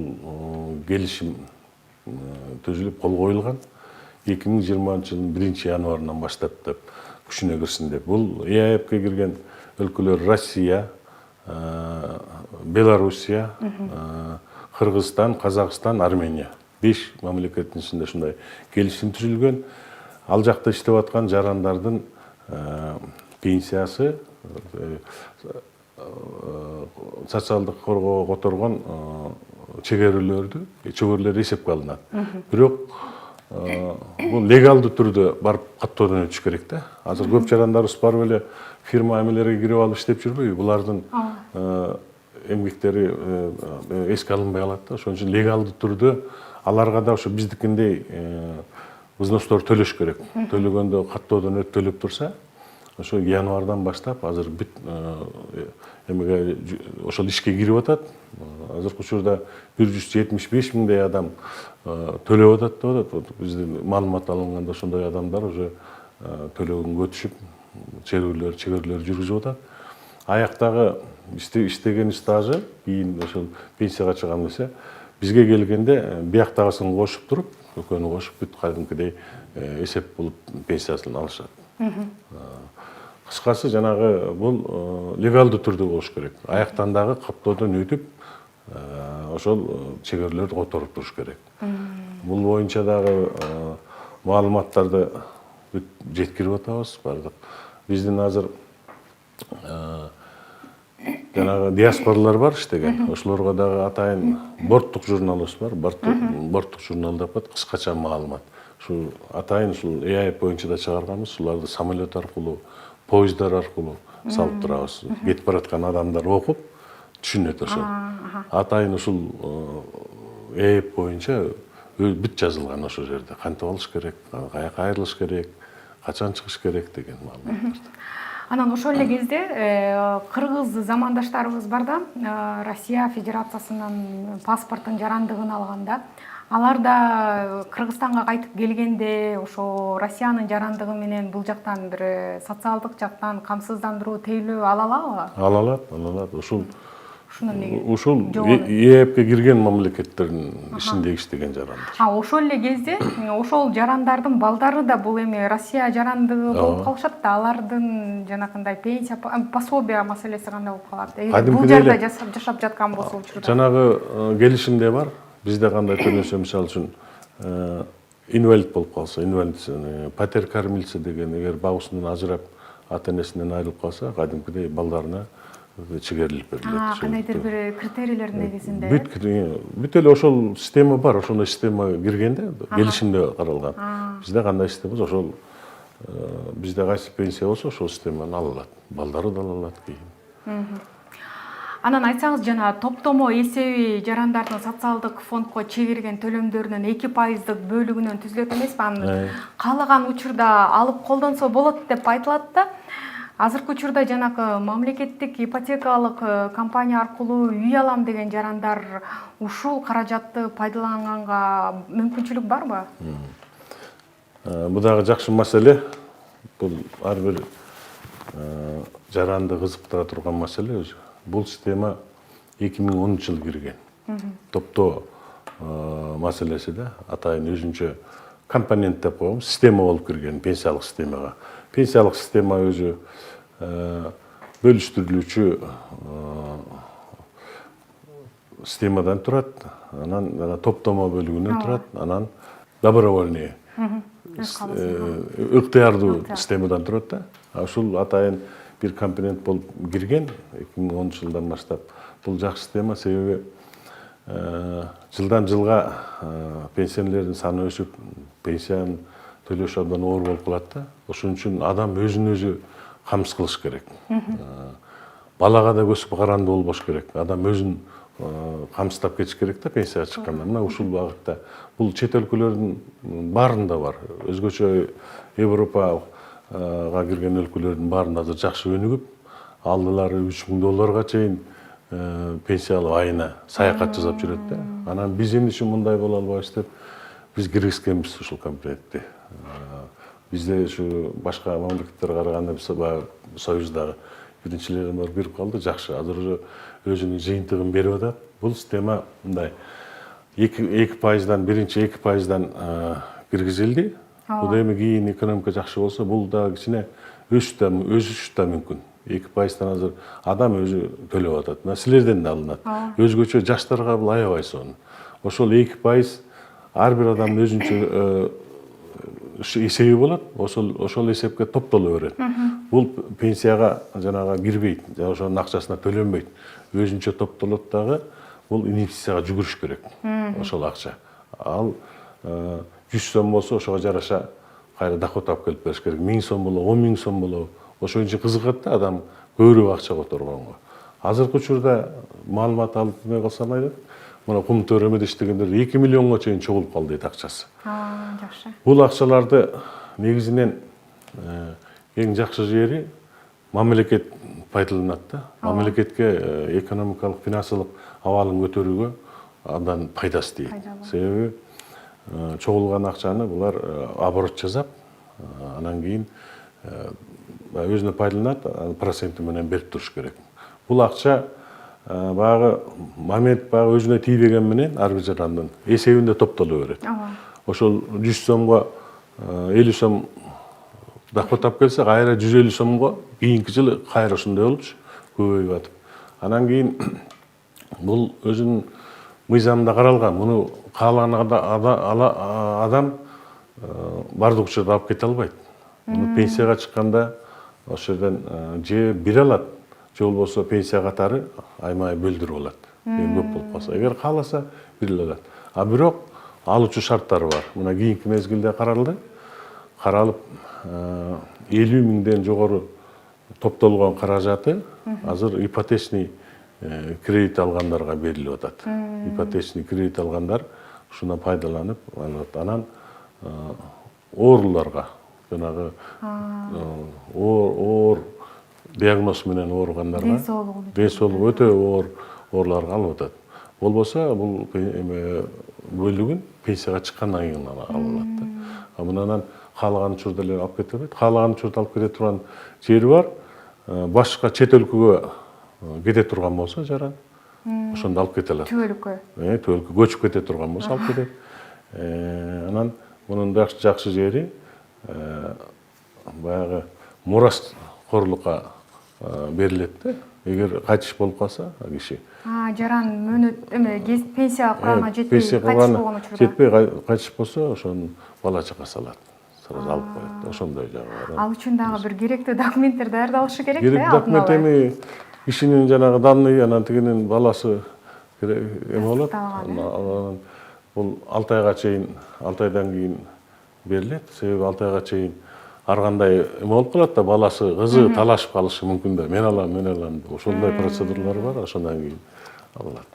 S2: келишим түзүлүп кол коюлган. 2020 жылдын 1-январынан баштап деп күчүнө кирсин деп. Бул ЕАЭПке кирген өлкөлөр Россия, Белоруссия, Кыргызстан, Казакстан, Армения. 5 мамлекеттин ичинде ушундай келишим түзүлгөн. Ал жакта иштеп аткан жарандардын пенсиясы социалдык коргоого которгон чегөрүлөр эсепке алынат. Бирок бул легалдуу түрдө барып каттоодон өтүш керек да. Азыр көп жарандарыбыз барып эле фирма амелерге кирип алып иштеп жүрбөйбү? Булардын эмгектери эске алынбай калат да. Ошон үчүн легалдуу түрдө аларга да ошо биздикиндей взностор төлөш керек. Төлөгөндө каттоодон төлөп турса, ошо январдан баштап азыр бүт эмеге ошол ишке кирип атат. Азыркы учурда 175 миңдей адам төлөп атат деп атат. Биздин маалымат алынганда ошондой адамдар уже төлөгөнгө өтүшүп, чегөрүлөр жүргүзүп атат. Аяктагы иштеген стажы кийин ошол пенсияга чыгам десе, бизге келгенде бияктагысын кошуп туруп, экөөнү кошуп бүт кадимкидей эсеп болуп пенсиясын алышат. Кыскасы жанагы бул легалдуу түрдө болуш керек. Аяктан дагы каттоодон өтүп, ошол чегөрлөрдү которуп туруш керек. Бул боюнча дагы маалыматтарды бүт жеткирип атабыз бардык. Биздин азыр жанагы диаспоралар бар иштеген. Ошолорго дагы атайын борттук журналыбыз бар. Борттук журнал деп атат, кыскача маалымат. Ушу атайын ушул ЭАЭП боюнча да чыгарганбыз. Уларды самолет аркылуу, поездар аркылуу салып турабыз. Кетип бараткан адамдар окуп түшүнөт ошол. Атайын ушул ЭАЭП боюнча бүт жазылган ошол жерде. Кантип алыш керек, каяка айрылыш керек, качан чыгыш керек деген маалыматтар.
S1: Анан ошол эле кезде кыргыз замандаштарыбыз бар да, Россия Федерациясынын паспортун жарандыгын алганда, алар да Кыргызстанга кайтып келгенде ошо Россиянын жарандыгы менен бул жактан бир социалдык жактан камсыздандыруу, тейлөө ала алабы?
S2: Ала алат. Ушул ЕАЭПке кирген мамлекеттердин ичинде иштеген жарандар.
S1: Ошол эле кезде ошол жарандардын балдары да бул эми Россия жарандыгы болуп калышат да, алардын жанакындай пенсия, пособие маселеси кандай болуп калат? Бул жерде жашап жаткан болсо учурда.
S2: Жанагы келишимде бар. Бизде кандай төлөсө, мисалы үчүн инвалид болуп калса, пәтер кормилица деген, эгер багуусунан ажырап, ата-энесинен айрылып калса, кадимкидей балдарына чегерилип берилет.
S1: Кандайдыр бир критерийлердин негизинде.
S2: Бүт эле ошол система бар, ошондой система киргенде, келишимде каралган. Бизде кандай система болсо, ошол бизде кайсы пенсия болсо, ошол системаны ала алат. Балдары да ала алат кийин.
S1: Анан айтсаңыз, жана топтомо эсеби жарандардын социалдык фондко чегирген төлөмдөрүнүн 2% бөлүгүнөн түзүлөт эмеспи? Аны каалаган учурда алып колдонсо болот деп айтылат да. Азыркы учурда жанакы мамлекеттик ипотекалык компания аркылуу үй алам деген жарандар ушул каражатты пайдаланганга мүмкүнчүлүк барбы?
S2: Бул дагы жакшы маселе. Бул ар бир жаранды кызыктыра турган маселе өзү. бул система 2010 жылы кирген. Топтоо маселеси да, атайын өзүнчө компонент деп коебуз, система болуп кирген пенсиялык системага. Пенсиялык система өзү бөлүштүрүлүүчү системадан турат, анан топтомо бөлүгүнөн турат, анан добровольный ыктыярдуу системадан турат да. Ушул атайын бир компонент болуп кирген 2010 жылдан баштап. Бул жакшы система, себеби жылдан жылга пенсионерлердин саны өсүп, пенсияны төлөш абдан оор болуп калат да. Ошон үчүн адам өзүн өзү камсыз кылыш керек. Балага да көз карандуу болбош керек. Адам өзүн камсыздап кетиш керек да пенсияга чыкканда. Мына ушул багытта бул чет өлкөлөрдүн баарында бар. Өзгөчө Европага кирген өлкөлөрдүн баарында азыр жакшы өнүгүп, алдылары $3000 чейин пенсиялуу айына саякат жасап жүрөт да. Анан биз эмне үчүн мындай боло албайбыз деп биз киргизгенбиз ушул компонентти. Бизде ушу башка мамлекеттерге караганда Союздагы биринчилерден барып кирип калды, жакшы. Азыр уже өзүнүн жыйынтыгын берип атат. Бул система мындай 2%дан, биринчи 2%дан киргизилди. Бул эми кийин экономика жакшы болсо, бул да кичине өсүш да мүмкүн. 2%дан азыр адам өзү төлөп атат. Мына силерден да алынат. Өзгөчө жаштарга бул аябай сонун. Ошол 2% ар бир адамдын өзүнчө эсеби болот. Ошол эсепке топтоло берет. Бул пенсияга жанагы кирбейт, ошонун акчасына төлөнбөйт. Өзүнчө топтолот дагы, бул инвестицияга жүгүрүш керек. Ошол акча. Ал 100 сом болсо, ошого жараша кайра доход алып келип бериш керек. 1000 сом болобу, 10 000 сом болобу. Ошон үчүн кызыгат да адам көбүрөөк акча которгонго. Азыркы учурда маалымат алып эме кылсам айтат. Мына кум төрөмөдө иштегендер 2 миллионго чейин чогулуп калды дейт акчасы.
S1: Жакшы.
S2: Бул акчаларды негизинен эң жакшы жери мамлекет пайдаланат да. Мамлекетке экономикалык, финансылык абалын көтөрүүгө абдан пайдасы тиет. Себеби чогулган акчаны булар оборот жасап, анан кийин өзүнө пайдаланат, проценти менен берип туруш керек. Бул акча баягы момент өзүнө тийбеген менен ар бир жарандын эсебинде топтоло берет. Ошол 100 сомго 50 сом доход алып келсе, кайра 150 сомго кийинки жылы кайра ушундай болчу, көбөйүп атып. Анан кийин бул өзүнүн мыйзамында каралган. Муну каалаган адам бардык учурда алып кете албайт. Муну пенсияга чыкканда ошол жерден же бире алат, же болбосо пенсия катары аймай бөлдүрүп алат. Эң көп болуп калса, эгер кааласа бире алат. А бирок алуучу шарттары бар. Мына кийинки мезгилде каралып 50 миңден жогору топтолгон каражаты азыр ипотечный кредит алгандарга берилип атат. Ипотечный кредит алгандар ушундан пайдаланып алат. Анан ооруларга, жанагы оор диагноз менен ооругандарга, ден соолугу өтө оор ооруларга алып атат. Болбосо бул бөлүгүн пенсияга чыккандан кийин алынат да. Мындан каалаган учурда эле алып кете албайт. Каалаган учурда алып кете турган жери бар. Башка чет өлкөгө кете турган болсо жаран, ошондо алып кете алат. Түбөлүккө көчүп кете турган болсо алып кетет. Анан мунун жакшы жери баягы мурас корлукка берилет да. Эгер кайтыш болуп калса киши.
S1: Жаран мөөнөт пенсия курганга жетпей кайтыш болгон учурда.
S2: Жетпей кайтыш болсо, ошонун бала чакасы алат. Сразу алып коет. Ошондой жагы бар.
S1: Ал үчүн дагы бир керектүү документтер даярдалышы керек да.
S2: Керек документ эми кишинин жанагы данные, анан тигинин баласы эме болот. Бул 6 айга чейин, 6 айдан кийин берилет. Себеби 6 айга чейин ар кандай эме болуп калат да, баласы, кызы талашып калышы мүмкүн да. Мен алам. Ошондой процедуралар бар, ошондон кийин алынат.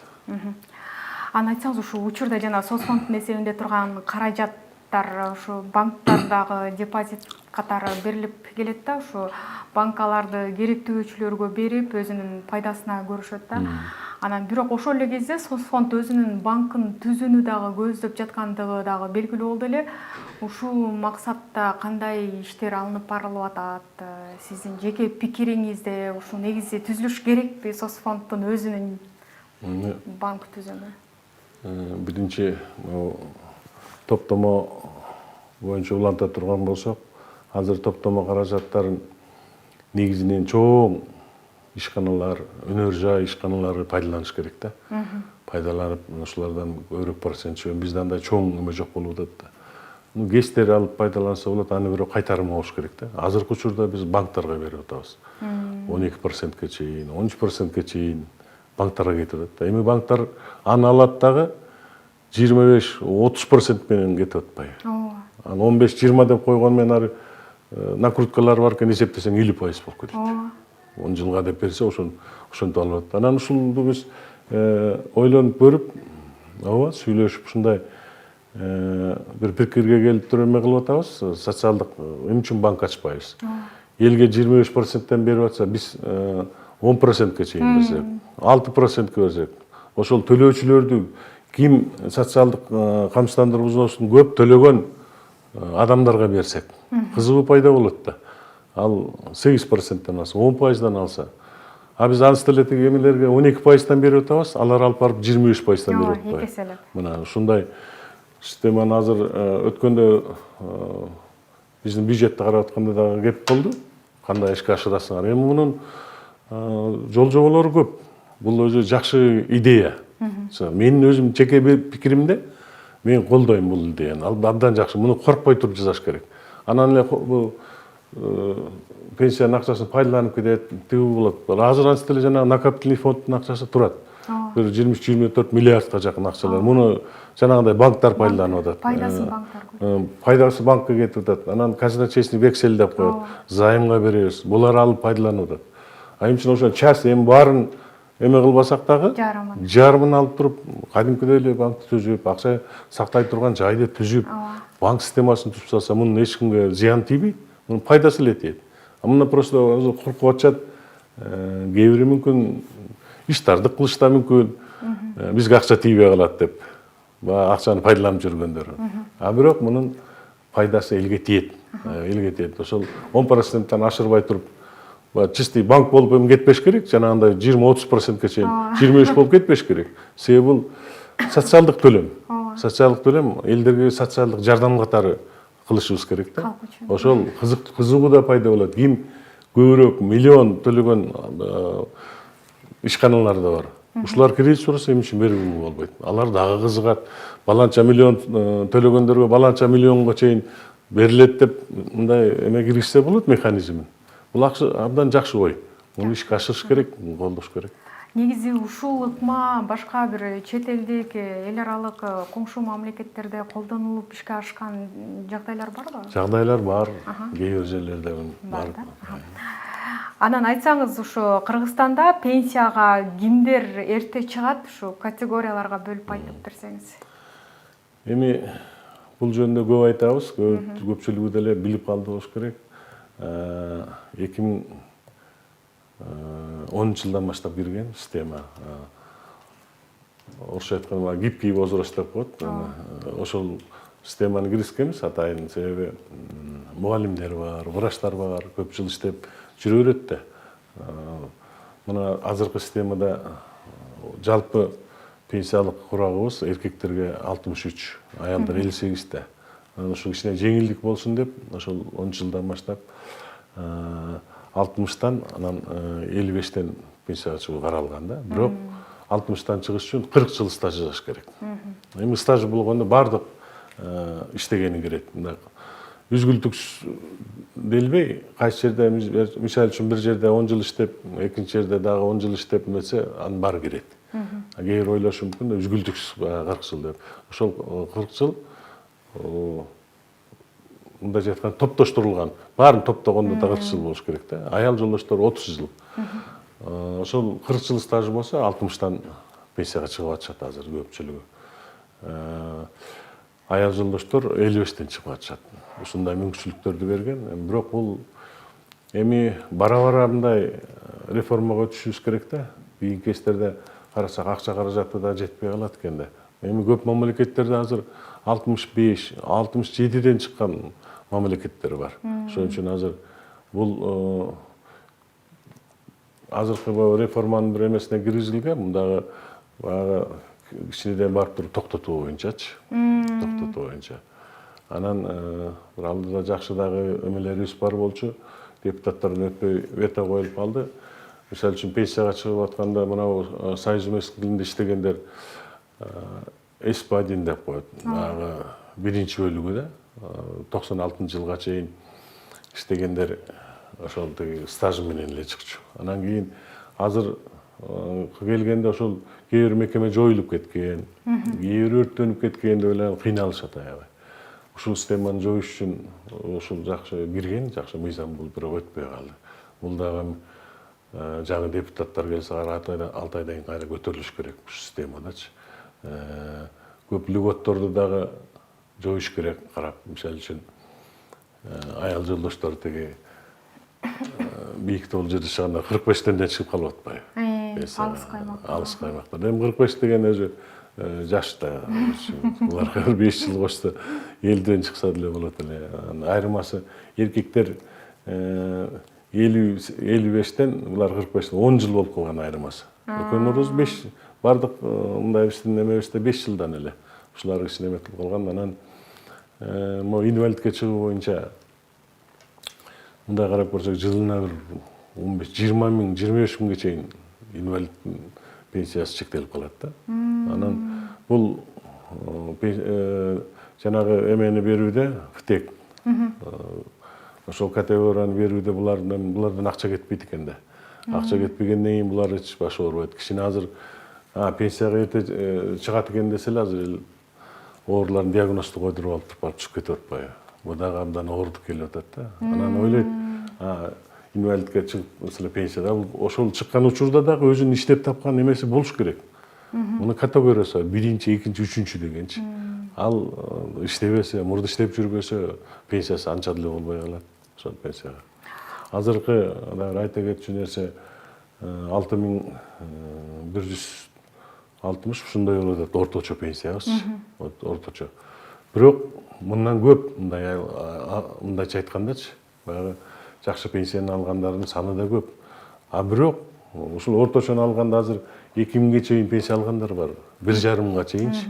S1: Айтсаңыз, ушу учурда жана соцфонддун эсебинде турган каражаттар ушу банктардагы депозит катары берилип келет да, ушу банкаларды керектүүчүлөргө берип, өзүнүн пайдасына көрүшөт да. Анан бирок ошол эле кезде Соцфонд өзүнүн банкын түзүүнү дагы көздөп жаткандыгы дагы белгилүү болду эле. Ушул максатта кандай иштер алынып барылып атат? Сиздин жеке пикириңизде ушу негизи түзүлүш керекпи Соцфонддун өзүнүн банк түзүүнү?
S2: Биринчи топтомо боюнча уланта турган болсок, азыр топтомо каражаттарын негизинен чоң ишканалар, өнөр жай ишканалары пайдаланыш керек да. Пайдаланып, ошолордон көбүрөөк процент чыгып, бизде андай чоң эме жок болуп атат да. Кесиптер алып пайдаланса болот, аны бирок кайтарымы болуш керек да. Азыркы учурда биз банктарга берип атабыз. 12%ке чейин, 13%ке чейин банктарга кетип атат да. Эми банктар аны алат дагы 25-30% менен кетип атпайбы. Аны 15-20 деп койгон менен ары накруткалар бар экен, эсептесең 50% болуп кетет. 10 жылга деп берсе ошентип алып атат. Анан ушулду биз ойлонуп көрүп, сүйлөшүп ушундай бир пикирге келип туруп эме кылып атабыз. Социалдык эмне үчүн банк ачпайбыз? Элге 25%тен берип атса, биз 10%ке чейин берсек, 6%ке берсек, ошол төлөөчүлөрдү ким социалдык камсыздандыруу взносун көп төлөгөн адамдарга берсек, кызыгуу пайда болот да. Ал 8%тен алса, 10%дан алса, а биз анысы деле тиги эмелерге 12%тан берип атабыз, алар алып барып 23%тан берип атпайбы.
S1: Эки эселеп.
S2: Мына ушундай системаны азыр өткөндө биздин бюджетти карап атканда дагы кеп болду. Кандай ишке ашырасыңар? Эми мунун жол жоболору көп. Бул өзү жакшы идея. Менин өзүм жеке пикиримде мен колдойм бул идеяны. Ал абдан жакшы. Муну коркпой туруп жасаш керек. Анан эле бул пенсиянын акчасын пайдаланып кетет, тиги болот. Азыр анча деле жана накопительный фонддун акчасы турат. Бир 23-24 миллиардка жакын акчалар. Муну жанагындай банктар пайдаланып атат.
S1: Пайдасы банктар.
S2: Пайдасы банкка кетип атат. Анан казначейский вексель деп коет. Займга беребиз. Булар алып пайдаланып атат. Эми үчүн ошо часть эми баарын эме кылбасак дагы жарымын алып туруп, кадимкидей эле банкты түзүп, акча сактай турган жайды түзүп, банк системасын түзүп салса, мунун эч кимге зыян тийбейт. Мунун пайдасы эле тиет. Мына просто коркуп атышат. Кээ бири мүмкүн иштарды кылышта мүмкүн бизге акча тийбей калат деп. Акчаны пайдаланып жүргөндөр. А бирок мунун пайдасы элге тиет. Элге тиет. Ошол 10%тан ашырбай туруп, чистый банк болуп эми кетпеш керек, жанагындай 20-30%ке чейин 23 болуп кетпеш керек. Себеби бул социалдык төлөм. Социалдык төлөм элдерге социалдык жардам катары кылышыбыз керек да. Ошол кызыгуу да пайда болот. Ким көбүрөөк миллион төлөгөн ишканалар да бар. Ушулар кредит сураса эмне үчүн берүүгө болбойт? Алар дагы кызыгат. Баланча миллион төлөгөндөргө баланча миллионго чейин берилет деп мындай эме киргизсе болот механизмин. Бул абдан жакшы ой. Муну ишке ашырыш керек, колдош керек.
S1: Негизи ушул ыкма башка бир чет элдик, эл аралык коңшу мамлекеттерде колдонулуп ишке ашкан жагдайлар барбы?
S2: Жагдайлар бар. Кээ бир жерлерде бар.
S1: Анан айтсаңыз, ушу Кыргызстанда пенсияга кимдер эрте чыгат, ушу категорияларга бөлүп айтып берсеңиз.
S2: Эми бул жөнүндө көп айтабыз, көпчүлүгү деле билип калды болуш керек. 2010 жылдан баштап кирген система. Орусча айтканда гибкий возраст деп коет. Ошол системаны киргизгенбиз атайын, себеби мугалимдер бар, врачтар бар, көп жыл иштеп жүрө берет да. Мына азыркы системада жалпы пенсиялык курагыбыз эркектерге 63, аялдар 58 да. Ошо кичине жеңилдик болсун деп, ошол 10 жылдан баштап 60-тан, анан 55-тен пенсияга чыгуу каралган да. Бирок 60-тан чыгыш үчүн 40 жыл стаж жасаш керек. Эми стаж болгондо бардык иштегени кирет. Үзгүлтүксүз делбей, кайсы жерде мисалы үчүн бир жерде 10 жыл иштеп, экинчи жерде дагы 10 жыл иштеп несе, анын баары кирет. Кээ бир ойлошу мүмкүн үзгүлтүксүз 40 жыл деп. Ошол 40 жыл мындай айтканда топтоштурулган. Баарын топтогондо да 40 жыл болуш керек да. Аял жолдоштор 30 жыл. Ошол 40 жыл стажы болсо 60-тан пенсияга чыгып атышат азыр көпчүлүгү. Аял жолдоштор 55-тен чыгып атышат. Ушундай мүмкүнчүлүктөрдү берген. Бирок бул эми бара-бара мындай реформага өтүшүбүз керек да. Кийинки кездерде карасак акча каражаты да жетпей калат экен да. Эми көп мамлекеттерде азыр 65, 67ден чыккан мамлекеттер бар. Ошон үчүн азыр бул азыркы реформанын бир эмесине киргизилген, мындагы баягы кичинеден барып туруп токтотуу боюнчачы. Токтотуу боюнча. Анан бир алдыда жакшы дагы эмелерибиз бар болчу. Депутаттардан өтпөй вето коюлуп калды. Мисалы үчүн пенсияга чыгып атканда мына союз мезгилинде иштегендер СП1 деп коет. Баягы биринчи бөлүгү да 96-жылга чейин иштегендер ошол стаж менен эле чыкчу. Анан кийин азыр келгенде ошол кээ бир мекеме жоюлуп кеткен, кээ бир өрттөнүп кеткен деп эле кыйналышат аябай. Ушул системаны жоюш үчүн ушул жакшы кирген, жакшы мыйзам бул бирок өтпөй калды. Бул дагы жаңы депутаттар келсе 6 айдан кийин кайра көтөрүлүш керек бул системадачы. Көп льготторду дагы жоюш керек карап. Мисалы үчүн аял жолдоштор теги бийик жерде чыганда 45тен чыгып калып атпайбы. Алыс каймакта. Эми 45 деген өзү жаш да. Буларга 5 жыл кошсо 50ден чыкса деле болот эле. Айырмасы эркектер 50-55тен, булар 45тен 10 жыл болуп калган айырмасы. Экөөнөрүбүз 5 бардык мындай биздин эмебизде 5 жылдан эле. Ушулар кичине эметип калган. Анан могу инвалидке чыгуу боюнча мындай карап көрсөк жылына бир 15-20 миң, 25 миңге чейин инвалид пенсиясы чектелип калат да. Анан бул жанагы эмени берүүдө ФТЭК ошол категорияны берүүдө булардан акча кетпейт экен да. Акча кетпегенден кийин булар эч башы оорубайт. Кичине азыр пенсияга эрте чыгат экен десе эле азыр ооруларын диагнозду койдуруп алып туруп түшүп кетип атпайбы. Бул дагы абдан оордук келип атат да. Анан ойлойт, инвалидке чыгып эле пенсияда ошол чыккан учурда дагы өзүнүн иштеп тапкан эмеси болуш керек. Муну категориясы 1-2, 3 дегенчи. Ал иштебесе, мурда иштеп жүрбөсө пенсиясы анча деле болбой калат. Ошол пенсияга. Азыркы дагы айта кетчү нерсе 6160 ушундай болуп атат орточо пенсиябыз. Орточо. Бирок мындан көп мындайча айткандачы, баягы жакшы пенсияны алгандардын саны да көп. Бирок ушул орточону алганда азыр 2000ге чейин пенсия алгандар бар. 1,5 миңга чейинчи.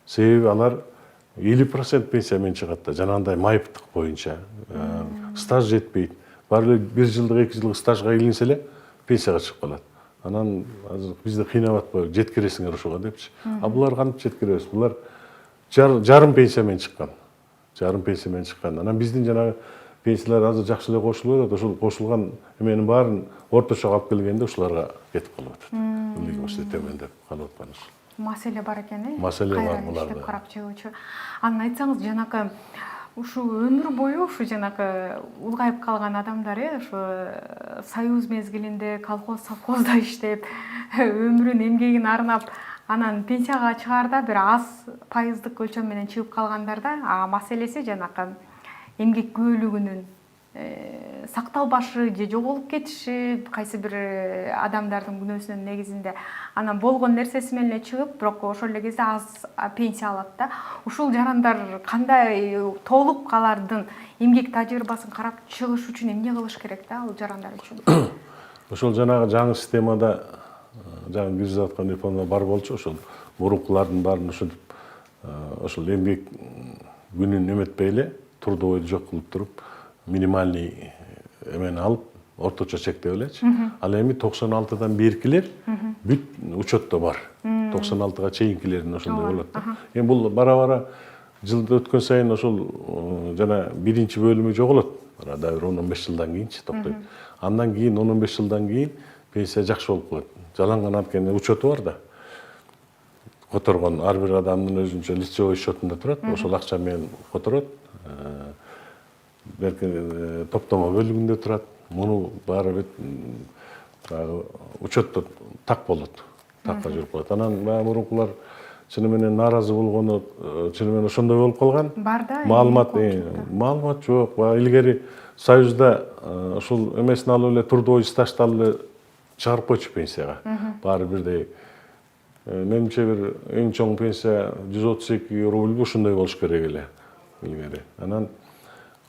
S2: Себеби алар 50% пенсия менен чыгат да, жанагындай майыптык боюнча. Стаж жетпейт. Баары эле 1 жылдык, 2 жылдык стажга илинсе эле пенсияга чыгып калат. Анан азыр бизди кыйнап атпайбы, жеткиресиңер ошого депчи. Булар кантип жеткиребиз? Булар жарым пенсия менен чыккан. Жарым пенсия менен чыккан. Анан биздин жанагы пенсиялар азыр жакшы эле кошулуп атат. Ошол кошулган эменин баарын орточо алып келгенде ушуларга кетип калып атат. Төмөндөп калып аткан.
S1: Маселе бар экен, э?
S2: Маселе бар буларда.
S1: Иштеп карап чыгуучу. Анан айтсаңыз, жанакы ушу өмүр бою ушу жанакы улгайып калган адамдар, ушу союз мезгилинде колхозда иштеп, өмүрүн эмгегин арнап, анан пенсияга чыгаарда бир аз пайыздык өлчөм менен чыгып калгандарда, маселеси жанакы эмгек күбөлүгүнүн сакталбашы же жоголуп кетиши, кайсы бир адамдардын күнөөсүнүн негизинде анан болгон нерсеси менен эле чыгып, бирок ошол эле кезде аз пенсия алат да. Ушул жарандар кандай толук алардын эмгек тажрыйбасын карап чыгыш үчүн эмне кылыш керек да, ал жарандар үчүн?
S2: Ошол жанагы жаңы системада жаңы киргизип аткан реформа бар болчу, ошол мурункулардын баарын ушинтип ошол эмгек күнүн эметпей эле трудовойду жок кылып туруп минимальный эмени алып орточо чектеп элечи. Ал эми 96дан беркилер бүт учетто бар. 96га чейинкилердин ошондой болот да. Эми бул бара-бара жылды өткөн сайын ошол жана биринчи бөлүмү жоголот. Арада бир 10-15 жылдан кийинчи токтойт. Андан кийин 10-15 жылдан кийин пенсия жакшы болуп калат. Жаланган анткени учету бар да. Которгон ар бир адамдын өзүнчө лицевой счетунда турат. Ошол акча менен которот. Топтомо бөлүгүндө турат. Муну баары бит учетто так болот. Такка жүрүп калат. Анан мурункулар чыны менен нааразы болгону чыны менен ошондой болуп калган.
S1: Бар да.
S2: Маалымат жок. Илгери Союзда ошол эмесин алып эле трудовой стажды алып эле чыгарып койчу пенсияга. Баары бирдей менимче бир эң чоң пенсия 132 рубль ушундай болуш керек эле илгери. Анан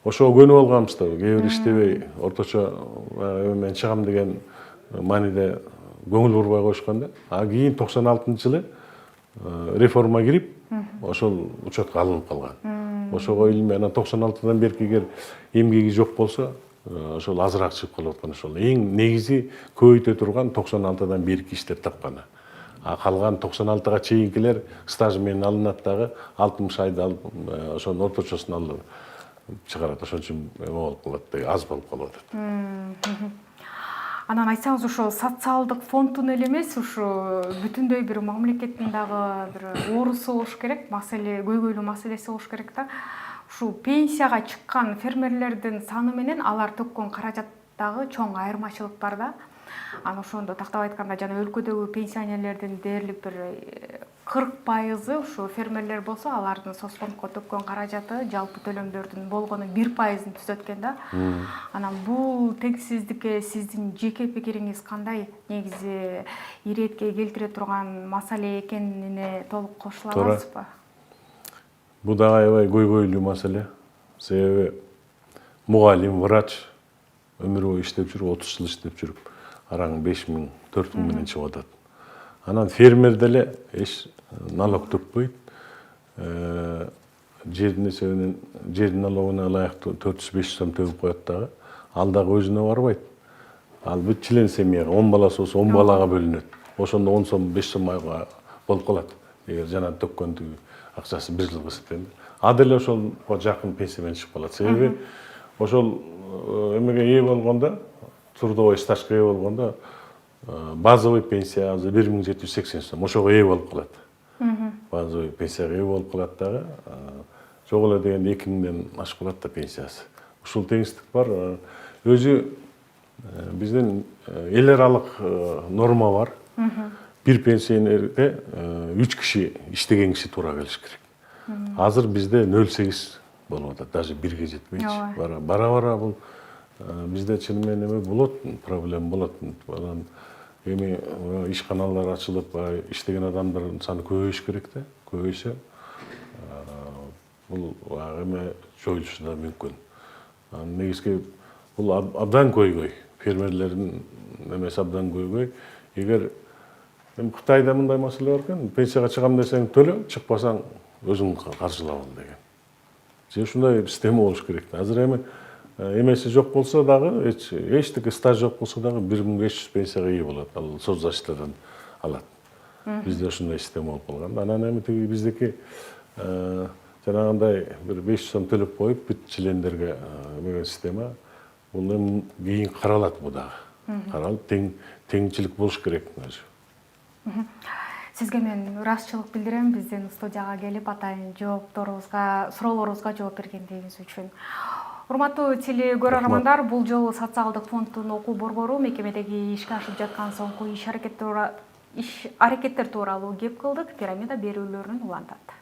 S2: ошого көнүп алганбыз да, кээ бир иштебей орточо мен чыгам деген мааниде көңүл бурбай коюшкан да. А кийин 96-жылы реформа кирип, ошол учетко алынып калган. Ошого илме анан 96-дан берки эгер эмгеги жок болсо, ошол азыраак чыгып калып аткан ошол. Эң негизи көбөйтө турган 96-дан берки иштеп тапканы. А калган 96-га чейинкилер стаж менен алынат дагы 60 айды алып, ошонун орточосун алып чыгарат. Ошон үчүн болуп калат, аз болуп калып атат.
S1: Анан айтсаңыз, ошо социалдык фонддун эле эмес, ушу бүтүндөй бир мамлекеттин дагы бир оорусу болуш керек, маселе, көйгөйлүү маселеси болуш керек да. Ушу пенсияга чыккан фермерлердин саны менен алар төккөн каражаттагы чоң айырмачылык бар да. Анан ошондо тактап айтканда жана өлкөдөгү пенсионерлердин дээрлик бир 40% ушу фермерлер болсо, алардын соцфондко төккөн каражаты жалпы төлөмдөрдүн болгону 1%-ын түзөт экен да. Анан бул теңсиздикке сиздин жеке пикириңиз кандай? Негизи иретке келтире турган маселе экенине толук кошула аласызбы?
S2: Бул дагы аябай көйгөйлүү маселе. Себеби мугалим, врач өмүр бою иштеп жүрүп, 30 жыл иштеп жүрүп, араң 5000, 4000 менен чыгып атат. Анан фермер деле эч налог төкпөйт. Жердин эсебинен, жердин налогуна ылайыктуу 400-500 сом төгүп коет дагы. Ал дагы өзүнө барбайт. Ал бүт член семьяга 10 баласы болсо 10 балага бөлүнөт. Ошондо 10 сом, 5 сом айга болуп калат. Эгер жана төккөн акчасы 1 жылга эсептелгенде. А деле ошолго жакын пенсия менен чыгып калат. Себеби ошол эмеге ээ болгондо, трудовой стажга ээ болгондо базовый пенсия азыр 1780 сом. Ошого ээ болуп калат. Базовый пенсияга ээ болуп калат дагы. Жок эле дегенде 2000ден ашып калат да пенсиясы. Ушул теңсиздик бар. Өзү биздин эл аралык норма бар. Бир пенсионерге 3 киши иштеген киши туура келиш керек. Азыр бизде 0,8 болуп атат, даже 1ге жетпейчи. Бара-бара бул бизде чын менен эме болот, проблема болот. Анан эми ишканалар ачылып, иштеген адамдардын саны көбөйүш керек да. Көбөйсө бул эме жоюлушу да мүмкүн. Негизги бул абдан көйгөй. Фермерлердин эмеси абдан көйгөй. Эгер Кытайда мындай маселе бар экен, пенсияга чыгам десең төлө, чыкпасаң өзүң каржылап ал деген. Же ушундай система болуш керек. Азыр эми эмеси жок болсо дагы, эчтеке стаж жок болсо дагы 1500 пенсияга ээ болот. Ал соцзащитадан алат. Бизде ушундай система болуп калган. Анан эми тиги биздики жанагындай бир 500 сом төлөп коюп, бүт чилендерге эмеген система бул эми кийин каралат бу дагы. Каралып теңчилик болуш керек өзү.
S1: Сизге мен ыраазычылык билдирем, биздин студияга келип атайын жоопторубузга, суроолорубузга жооп бергендигиңиз үчүн. Урматтуу телекөрөрмандар, бул жолу социалдык фонддун окуу борбору мекемедеги ишке ашып жаткан соңку иш аракеттер тууралуу кеп кылдык, пирамида берүүлөрүн улантат.